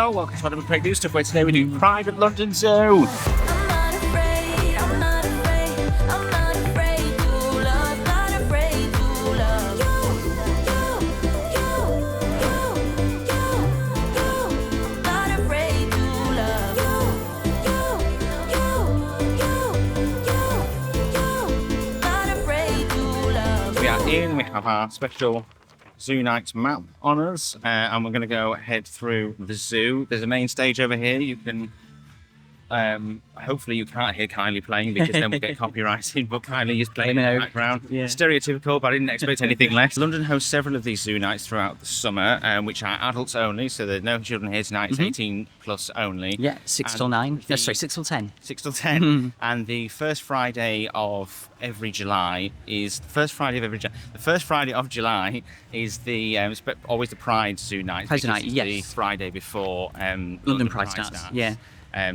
Hello, welcome to Adam Craig New Stuff, where today we do Private London Zoo. We are in, we have our special Zoo Nights map on us, and we're going to go head through the zoo. There's a main stage over here. You can, hopefully you can't hear Kylie playing because then we'll get copyrighted, but Kylie is playing in the background. Yeah. Stereotypical, but I didn't expect anything less. London hosts several of these Zoo Nights throughout the summer, which are adults only, so there's no children here tonight. It's 18 plus only. Yeah, 6 till 9. No, sorry, 6 till 10. 6 till 10. And the first Friday of every July is the first Friday of July is the always the Pride Zoo Night. Pride Night, yes. The Friday before London Pride starts. Yeah.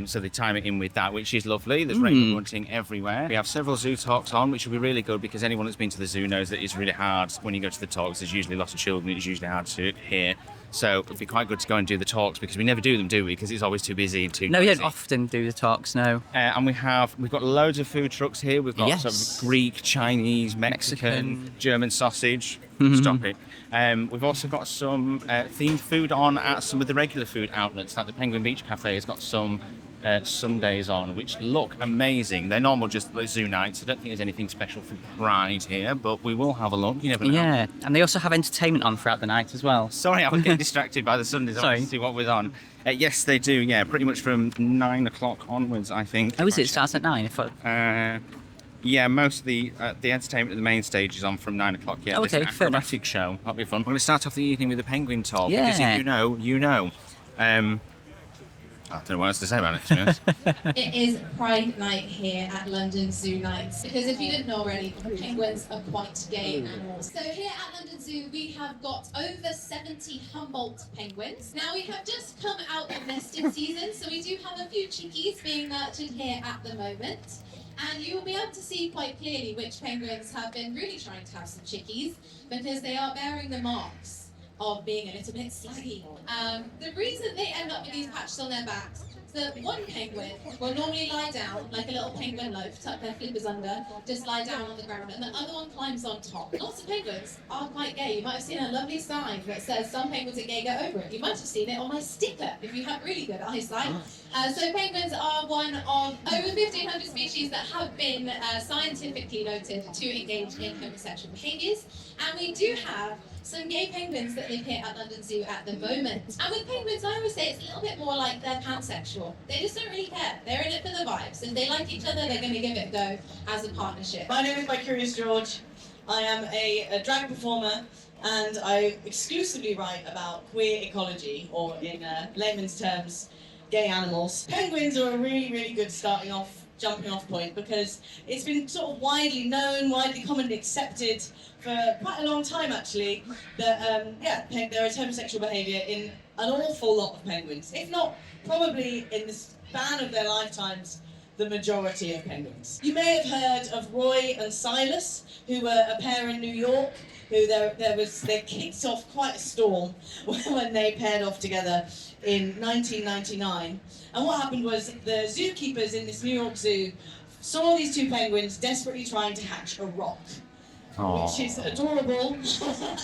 So they time it in with that, which is lovely. There's rainbow bunting everywhere. We have several zoo talks on, which will be really good because anyone that's been to the zoo knows that it's really hard when you go to the talks. There's usually lots of children. It's usually hard to hear. So it'd be quite good to go and do the talks because we never do them, do we? Because it's always too busy and too No, we noisy. don't often do the talks, no. And we've got loads of food trucks here. We've got sort of Greek, Chinese, Mexican, German sausage. Stop it. We've also got some themed food on at some of the regular food outlets. Like the Penguin Beach Cafe has got some Sundays on, which look amazing. They're normal, just like zoo nights. I don't think there's anything special for Pride here, but we will have a look. You never know. Yeah, and they also have entertainment on throughout the night as well. Sorry, I was getting distracted by the Sundays. I wanted to see what was on. Yes, they do. Yeah, pretty much from 9 o'clock onwards, I think. Oh, is it? It starts at 9? Yeah, most of the entertainment at the main stage is on from 9 o'clock. Yeah, okay, there's an acrobatic show. That'll be fun. We're going to start off the evening with the penguin talk. Yeah. Because if you know, you know. I don't know what else to say about it, to be honest. It is Pride Night here at London Zoo Nights. Because if you didn't know already, penguins are quite gay animals. So here at London Zoo, we have got over 70 Humboldt penguins. Now we have just come out of nesting season, so we do have a few chickies being nurtured here at the moment. And you will be able to see quite clearly which penguins have been really trying to have some chickies because they are bearing the marks of being a little bit slaggy. The reason they end up with these patches on their backs is that one penguin will normally lie down like a little penguin loaf, tuck their flippers under, just lie down on the ground, and the other one climbs on top. Lots of penguins are quite gay. You might have seen a lovely sign that says some penguins are gay, go over it. You might have seen it on my sticker if you have really good eyesight. So penguins are one of over 1,500 species that have been scientifically noted to engage in homosexual behaviours. And we do have some gay penguins that live here at London Zoo at the moment. And with penguins, I always say it's a little bit more like they're pansexual. They just don't really care. They're in it for the vibes. If they like each other, they're going to give it a go as a partnership. My name is Curious George. I am a drag performer and I exclusively write about queer ecology, or in layman's terms, gay animals. Penguins are a really, really good jumping off point because it's been sort of widely known, widely commonly accepted for quite a long time actually that there is homosexual behaviour in an awful lot of penguins, if not probably in the span of their lifetimes the majority of penguins. You may have heard of Roy and Silas, who were a pair in New York, who they kicked off quite a storm when they paired off together in 1999. And what happened was the zookeepers in this New York zoo saw these two penguins desperately trying to hatch a rock, which is adorable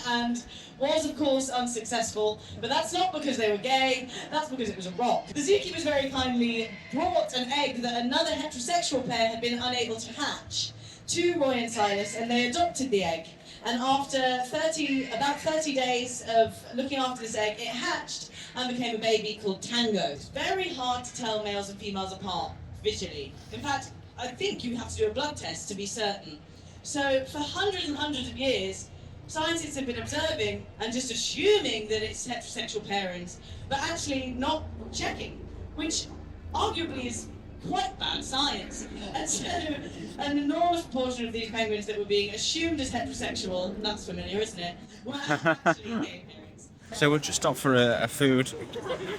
and was of course unsuccessful, but that's not because they were gay, that's because it was a rock. The zookeepers very kindly brought an egg that another heterosexual pair had been unable to hatch to Roy and Silas, and they adopted the egg. And after about 30 days of looking after this egg, it hatched and became a baby called Tango. It's very hard to tell males and females apart visually. In fact, I think you have to do a blood test to be certain. So for hundreds and hundreds of years, scientists have been observing and just assuming that it's heterosexual parents, but actually not checking, which arguably is quite bad science. And so an enormous proportion of these penguins that were being assumed as heterosexual, that's familiar, isn't it, were actually gay parents. So we'll just stop for a food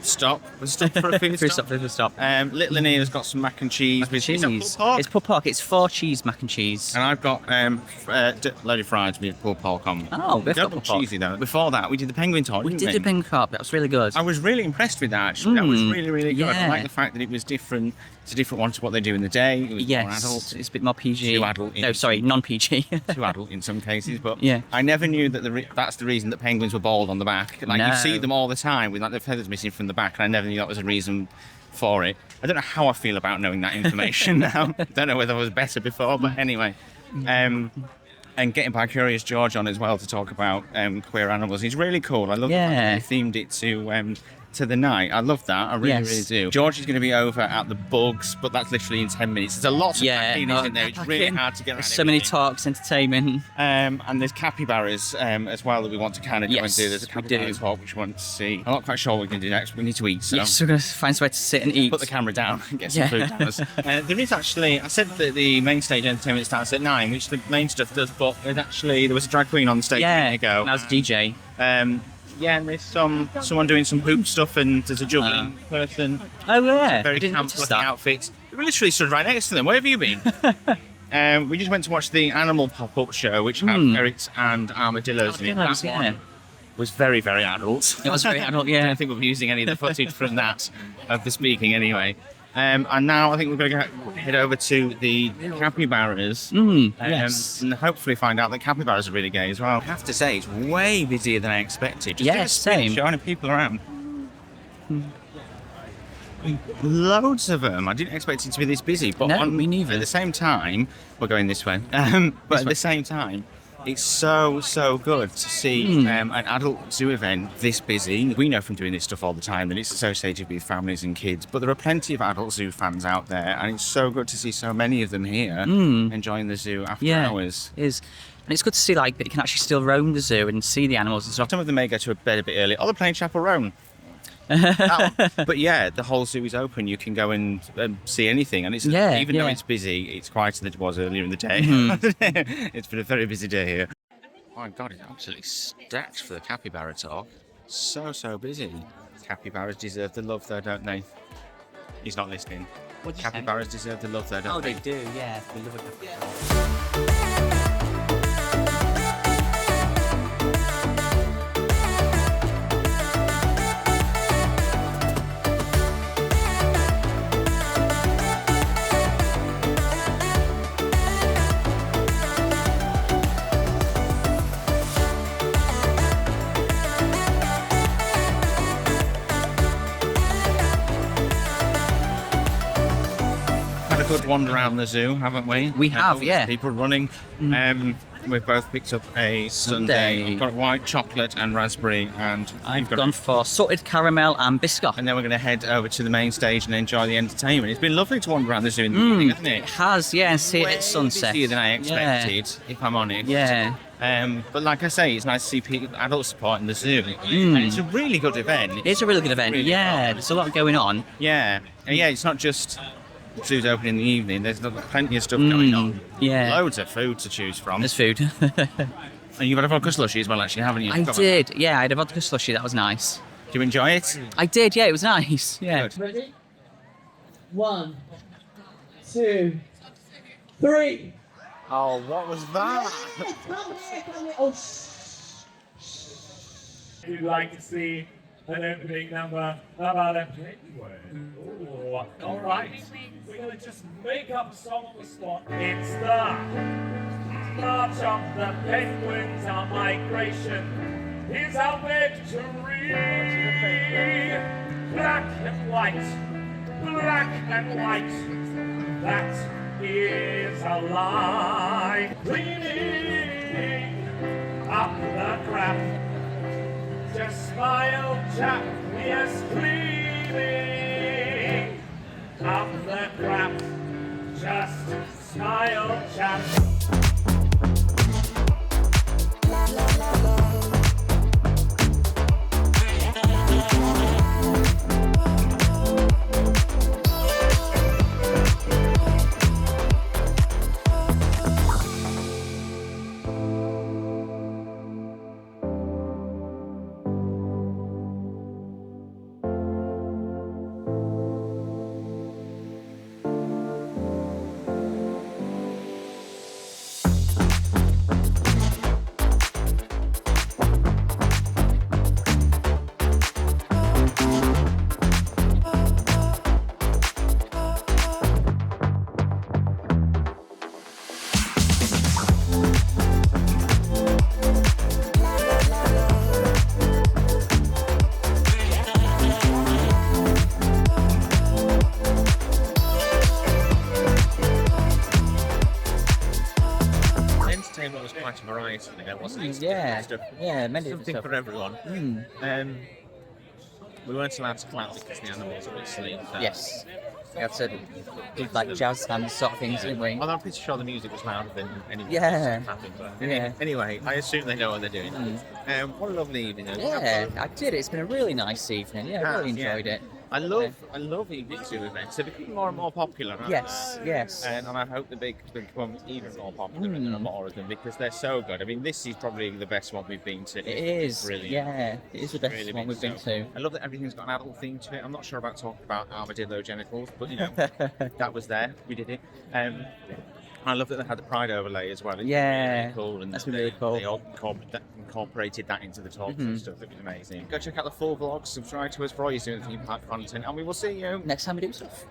stop. We'll stop for a food Food stop. stop, food stop. Little Anita's got some mac and cheese. Mac and Is that cheese. pulled pork? It's pulled pork. It's 4 cheese mac and cheese. And I've got loaded fries with pulled pork on. Oh, we've got Double pulled pork. cheesy though. Before that, we did the penguin toy. We didn't did the penguin carp. That was really good. I was really impressed with that. Actually, that was really, really good. I yeah. like the fact that it was different. It's a different one to what they do in the day. It was more adult. It's a bit more PG. Too adult. No, sorry, non-PG. Too adult in some cases, but Yeah. I never knew that that's the reason that penguins were bald on the back. Like you No. see them all the time with like the feathers missing from the back, and I never knew that was a reason for it. I don't know how I feel about knowing that information now. Don't know whether I was better before, but anyway. And getting by Curious George on as well to talk about queer animals. He's really cool. I love the fact that they themed it to the night. I love that. I really, really do. George is going to be over at the Bugs, but that's literally in 10 minutes. There's a lot of packing, isn't there? It's really hard to get around. There's so many everything. talks, entertainment. And there's Capybaras as well that we want to kind of go and do. There's a we Capybara do. talk which we want to see. I'm not quite sure what we're going to do next. We need to eat, so Yes, we're going to find somewhere to sit and eat. put the camera down and get some Yeah. food down us. There is actually, I said that the main stage entertainment starts at 9, which the main stuff does, but there was a drag queen on the stage a minute ago. and I was a DJ. Yeah, and there's someone doing some hoop stuff, and there's a juggling person. Oh, yeah. Very I didn't camp notice looking that. outfits. We literally stood right next to them. Where have you been? We just went to watch the animal pop-up show, which had ferrets and armadillos in it. Armadillos, That yeah. one was very, very adult. It was very adult, I yeah. don't think we'll be using any of the footage from that, of the speaking anyway. And now I think we're going to head over to the Capybaras yes. and hopefully find out that Capybaras are really gay as well. I have to say, it's way busier than I expected. Just Yeah, do a spin, same. showing people around. Loads of them. I didn't expect it to be this busy, but No, me neither. at the same time, we're going this way. But at the same time, it's so good to see an adult zoo event this busy. We know from doing this stuff all the time that it's associated with families and kids, but there are plenty of adult zoo fans out there, and it's so good to see so many of them here enjoying the zoo after hours. It is. And it's good to see like that you can actually still roam the zoo and see the animals and stuff. Some of them may go to bed a bit early, or they're playing Chapel Roan. But yeah, the whole zoo is open. You can go and see anything, and it's even though it's busy, it's quieter than it was earlier in the day. It's been a very busy day here. Oh my God, it's absolutely stacked for the capybara talk. So busy. Capybaras deserve the love, though, don't they? He's not listening. What'd you say? Capybaras deserve the love, though, don't they? do, yeah. We love it. Had a good wander around the zoo, haven't we? We have, yeah. People running. We've both picked up a sundae. I've got white chocolate and raspberry, and I've gone for salted caramel and biscuit. And then we're going to head over to the main stage and enjoy the entertainment. It's been lovely to wander around the zoo in the evening, hasn't It it? has, yeah, and see it Way at sunset. busier than I expected, if I'm honest. Yeah. But like I say, it's nice to see people, adult support in the zoo. And it's a really good event. It's a really good event. Really Yeah, good. there's a lot going on. Yeah. And yeah, it's not just zoos open in the evening. There's plenty of stuff going on. Yeah. Loads of food to choose from. There's food. And you've had a vodka slushy as well, actually, haven't you? I did. Yeah, I had a vodka slushy. That was nice. Do you enjoy it? I did. Yeah, it was nice. Yeah. Good. Ready? 1, 2, 3. Oh, what was that? Oh, You'd like to see an opening number about a penguin. Ooh, all right. We're going to just make up a song on the spot. It's the March of the Penguins on Migration. Here's our victory. Black and white. Black and white. That is a line. Cleaning up the crap. Just smile, chap, yes, cleaning up the crap. Just smile, chap. variety there, wasn't it? Yeah, Stuff. yeah, many different Something stuff. for everyone. Mm. We weren't allowed to clap because the animals were asleep. So. Yes. We had to do like jazz hands sort of things, didn't we? Although I'm pretty sure the music was louder than anyone Yeah. else clapping, but Yeah. Anyway, I assume they know what they're doing. What a lovely evening. Yeah, I did. It's been a really nice evening. Yeah, I really Yeah. enjoyed it. I love evening zoo events. They're becoming more and more popular, aren't Yes, they? yes. And I hope they become even more popular and there are more of them because they're so good. I mean, this is probably the best one we've been to. It is. Brilliant. Yeah, it is the best Really one we've been to. I love that everything's got an adult theme to it. I'm not sure about talking about armadillo genitals, but you know, that was there. We did it. I love that they had the pride overlay as well. It's Yeah, really cool. And that's been really cool. They all incorporated that into the talks and stuff. It was amazing. Go check out the full vlogs. Subscribe to us for all your theme park content, and we will see you Next time we do stuff.